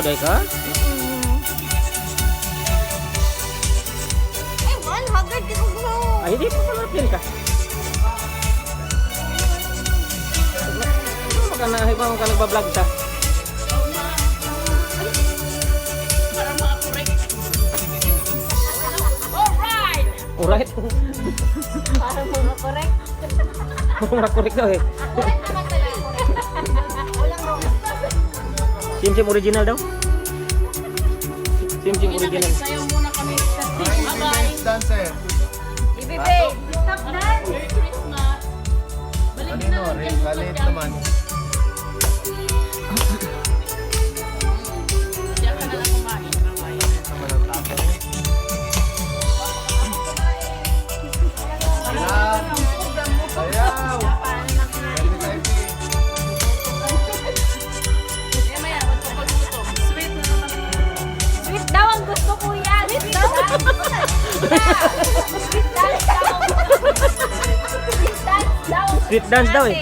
dahil ka? Ay, man, hagad ka mo. Ay, hindi pa pala pil ka. Magkanahay ba ka nagbablog sa? Alright. Para mga correct. Mga correct daw eh. Correct naman talaga. Walang wrong. Sim original daw. Sim original. Sayo muna kami sa bye-bye. Dancer. Ibibay. Stop dance. Christmas. Balik na Kanino? lang Rin, dyan. galit naman. Diyan ka na lang kumain. Bye-bye. Naman ang tapo. Ayaw! Galit tayo, Pi. Eh, maya, magpapagluto. Sweet na naman. Sweet daw ang gusto ko yan. Sweet daw. Sweet dance daw. Sweet dance daw. Street dance daw eh.